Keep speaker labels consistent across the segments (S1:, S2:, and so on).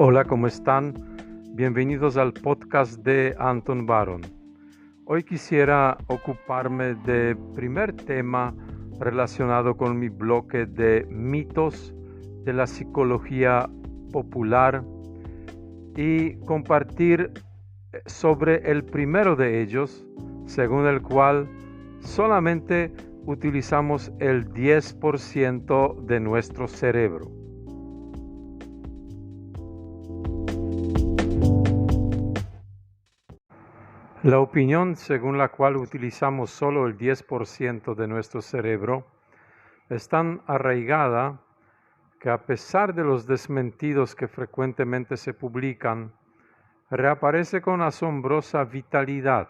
S1: Hola, ¿cómo están? Bienvenidos al podcast de Anton Baron. Hoy quisiera ocuparme del primer tema relacionado con mi bloque de mitos de la psicología popular y compartir sobre el primero de ellos, según el cual solamente utilizamos el 10% de nuestro cerebro. La opinión según la cual utilizamos solo el 10% de nuestro cerebro es tan arraigada que, a pesar de los desmentidos que frecuentemente se publican, reaparece con asombrosa vitalidad.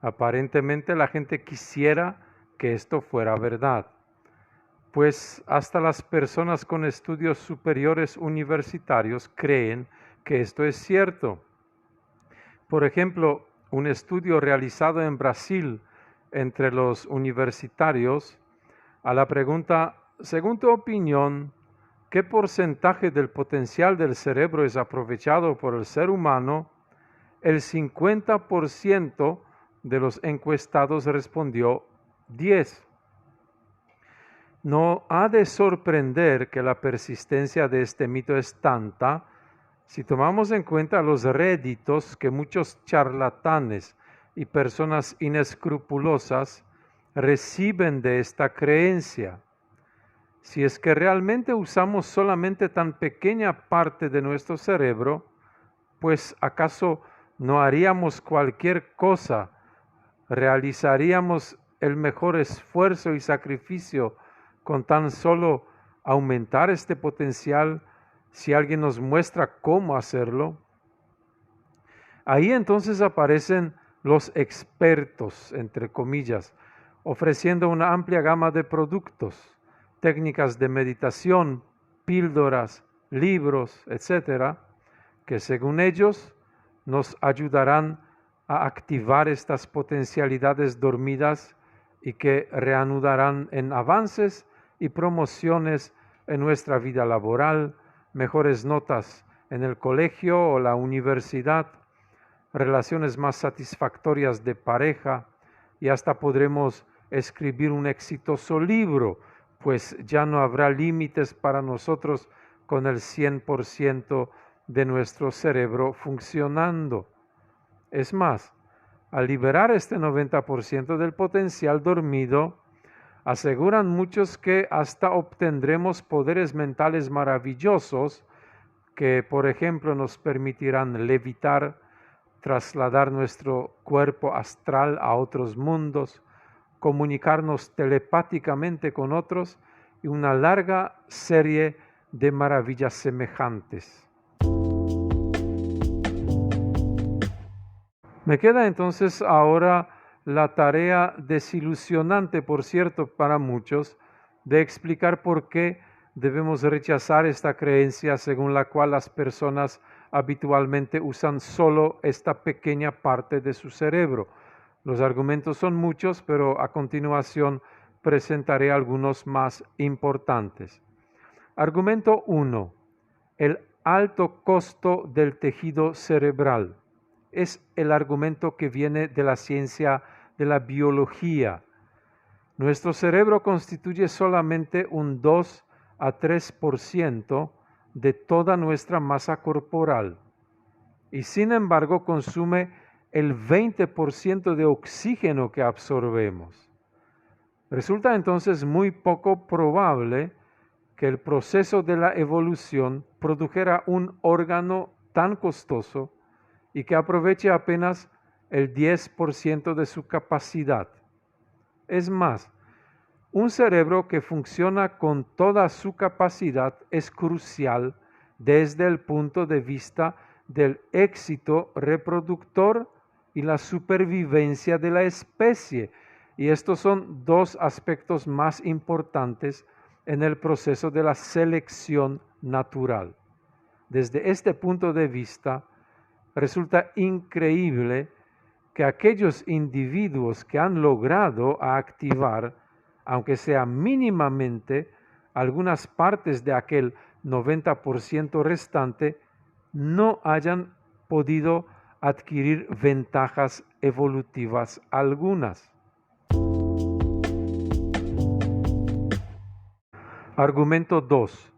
S1: Aparentemente la gente quisiera que esto fuera verdad, pues hasta las personas con estudios superiores universitarios creen que esto es cierto. Por ejemplo, un estudio realizado en Brasil entre los universitarios, a la pregunta, según tu opinión, ¿qué porcentaje del potencial del cerebro es aprovechado por el ser humano? El 50% de los encuestados respondió 10. No ha de sorprender que la persistencia de este mito es tanta si tomamos en cuenta los réditos que muchos charlatanes y personas inescrupulosas reciben de esta creencia. Si es que realmente usamos solamente tan pequeña parte de nuestro cerebro, pues ¿acaso no haríamos cualquier cosa? ¿Realizaríamos el mejor esfuerzo y sacrificio con tan solo aumentar este potencial si alguien nos muestra cómo hacerlo? Ahí entonces aparecen los expertos, entre comillas, ofreciendo una amplia gama de productos, técnicas de meditación, píldoras, libros, etcétera, que según ellos nos ayudarán a activar estas potencialidades dormidas y que reanudarán en avances y promociones en nuestra vida laboral, mejores notas en el colegio o la universidad, relaciones más satisfactorias de pareja, y hasta podremos escribir un exitoso libro, pues ya no habrá límites para nosotros con el 100% de nuestro cerebro funcionando. Es más, al liberar este 90% del potencial dormido, aseguran muchos que hasta obtendremos poderes mentales maravillosos que, por ejemplo, nos permitirán levitar, trasladar nuestro cuerpo astral a otros mundos, comunicarnos telepáticamente con otros y una larga serie de maravillas semejantes. Me queda entonces ahora la tarea desilusionante, por cierto, para muchos, de explicar por qué debemos rechazar esta creencia según la cual las personas habitualmente usan solo esta pequeña parte de su cerebro. Los argumentos son muchos, pero a continuación presentaré algunos más importantes. Argumento 1. El alto costo del tejido cerebral. Es el argumento que viene de la ciencia de la biología. Nuestro cerebro constituye solamente un 2 a 3% de toda nuestra masa corporal y sin embargo consume el 20% de oxígeno que absorbemos. Resulta entonces muy poco probable que el proceso de la evolución produjera un órgano tan costoso y que aproveche apenas el 10% de su capacidad. Es más, un cerebro que funciona con toda su capacidad es crucial desde el punto de vista del éxito reproductor y la supervivencia de la especie. Y estos son dos aspectos más importantes en el proceso de la selección natural. Desde este punto de vista, resulta increíble que aquellos individuos que han logrado activar, aunque sea mínimamente, algunas partes de aquel 90% restante, no hayan podido adquirir ventajas evolutivas algunas. Argumento 2.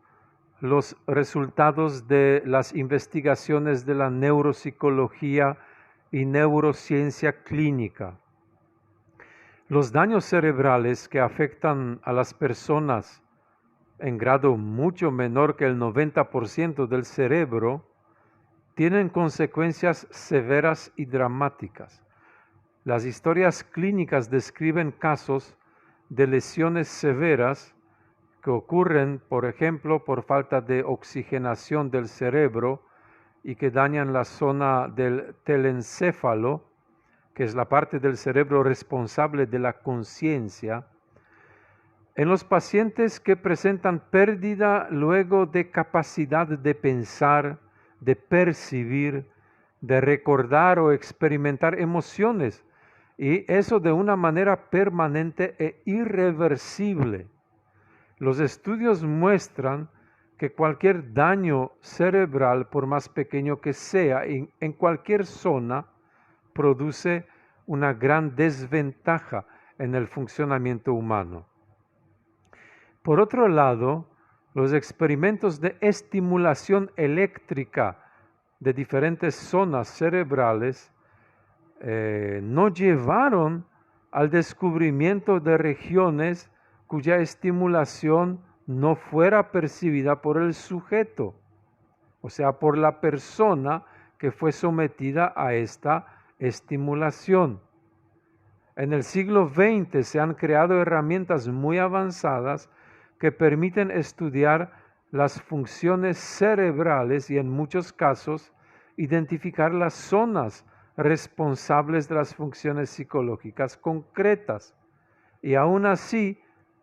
S1: Los resultados de las investigaciones de la neuropsicología y neurociencia clínica. Los daños cerebrales que afectan a las personas en grado mucho menor que el 90% del cerebro tienen consecuencias severas y dramáticas. Las historias clínicas describen casos de lesiones severas que ocurren, por ejemplo, por falta de oxigenación del cerebro y que dañan la zona del telencéfalo, que es la parte del cerebro responsable de la conciencia, en los pacientes que presentan pérdida luego de capacidad de pensar, de percibir, de recordar o experimentar emociones, y eso de una manera permanente e irreversible. Los estudios muestran que cualquier daño cerebral, por más pequeño que sea, en cualquier zona, produce una gran desventaja en el funcionamiento humano. Por otro lado, los experimentos de estimulación eléctrica de diferentes zonas cerebrales no llevaron al descubrimiento de regiones cuya estimulación no fuera percibida por el sujeto, o sea, por la persona que fue sometida a esta estimulación. En el siglo XX se han creado herramientas muy avanzadas que permiten estudiar las funciones cerebrales y en muchos casos identificar las zonas responsables de las funciones psicológicas concretas. Y aún así,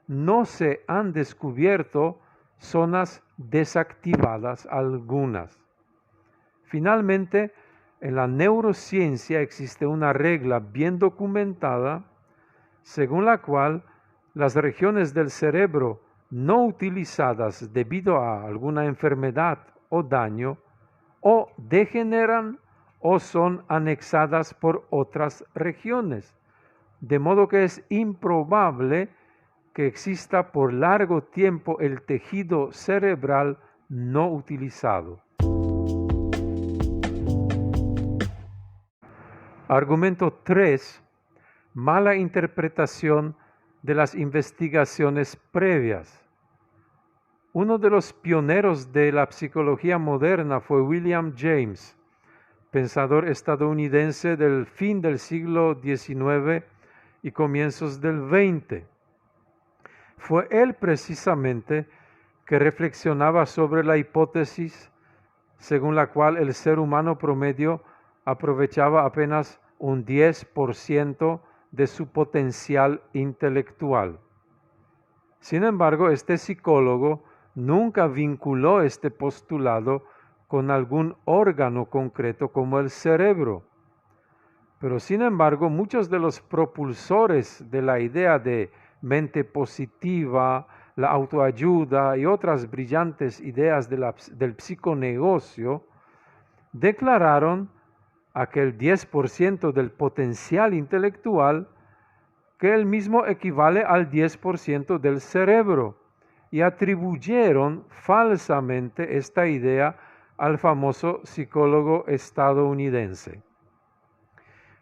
S1: no se han descubierto zonas desactivadas algunas. Finalmente, en la neurociencia existe una regla bien documentada según la cual las regiones del cerebro no utilizadas debido a alguna enfermedad o daño o degeneran o son anexadas por otras regiones, de modo que es improbable que exista por largo tiempo el tejido cerebral no utilizado. Argumento 3. Mala interpretación de las investigaciones previas. Uno de los pioneros de la psicología moderna fue William James, pensador estadounidense del fin del siglo XIX y comienzos del XX. Fue él precisamente que reflexionaba sobre la hipótesis según la cual el ser humano promedio aprovechaba apenas un 10% de su potencial intelectual. Sin embargo, este psicólogo nunca vinculó este postulado con algún órgano concreto como el cerebro. Pero sin embargo, muchos de los propulsores de la idea de mente positiva, la autoayuda y otras brillantes ideas del psiconegocio declararon aquel 10% del potencial intelectual que él mismo equivale al 10% del cerebro y atribuyeron falsamente esta idea al famoso psicólogo estadounidense.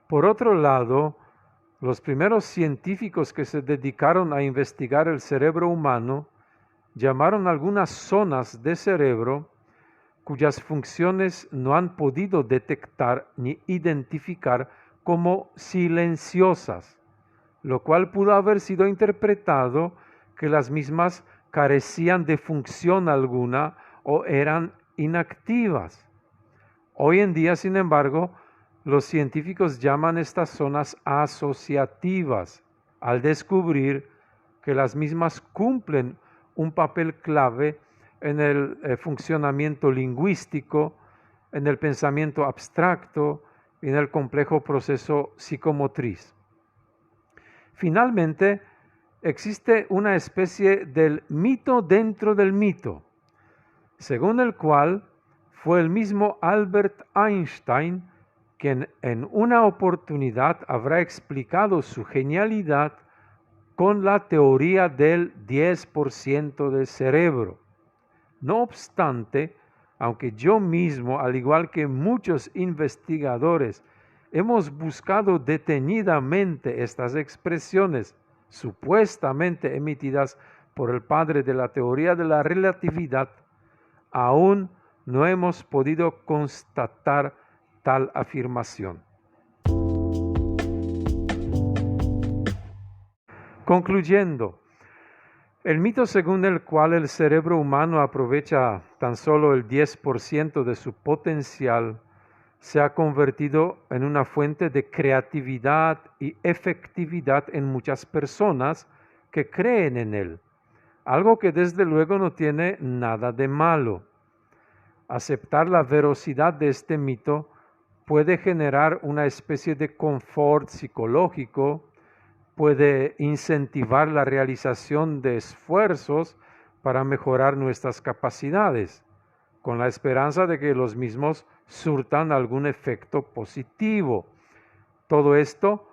S1: Por otro lado, los primeros científicos que se dedicaron a investigar el cerebro humano llamaron algunas zonas de cerebro cuyas funciones no han podido detectar ni identificar como silenciosas, lo cual pudo haber sido interpretado que las mismas carecían de función alguna o eran inactivas. Hoy en día, sin embargo, los científicos llaman estas zonas asociativas, al descubrir que las mismas cumplen un papel clave en el funcionamiento lingüístico, en el pensamiento abstracto y en el complejo proceso psicomotriz. Finalmente, existe una especie del mito dentro del mito, según el cual fue el mismo Albert Einstein quien en una oportunidad habrá explicado su genialidad con la teoría del 10% del cerebro. No obstante, aunque yo mismo, al igual que muchos investigadores, hemos buscado detenidamente estas expresiones supuestamente emitidas por el padre de la teoría de la relatividad, aún no hemos podido constatar tal afirmación. Concluyendo, el mito según el cual el cerebro humano aprovecha tan solo el 10% de su potencial se ha convertido en una fuente de creatividad y efectividad en muchas personas que creen en él, algo que desde luego no tiene nada de malo. Aceptar la veracidad de este mito puede generar una especie de confort psicológico, puede incentivar la realización de esfuerzos para mejorar nuestras capacidades, con la esperanza de que los mismos surtan algún efecto positivo. Todo esto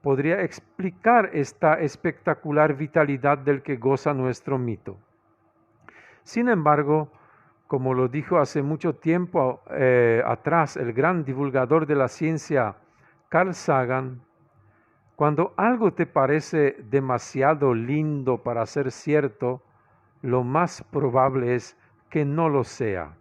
S1: podría explicar esta espectacular vitalidad del que goza nuestro mito. Sin embargo, como lo dijo hace mucho tiempo atrás el gran divulgador de la ciencia Carl Sagan, cuando algo te parece demasiado lindo para ser cierto, lo más probable es que no lo sea.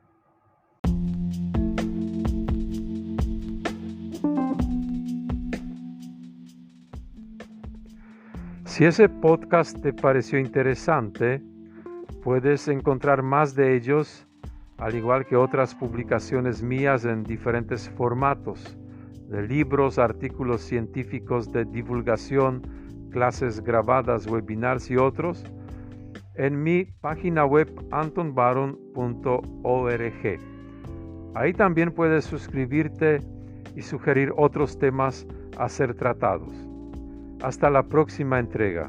S1: Si ese podcast te pareció interesante, puedes encontrar más de ellos, al igual que otras publicaciones mías en diferentes formatos, de libros, artículos científicos de divulgación, clases grabadas, webinars y otros, en mi página web antonbaron.org. Ahí también puedes suscribirte y sugerir otros temas a ser tratados. Hasta la próxima entrega.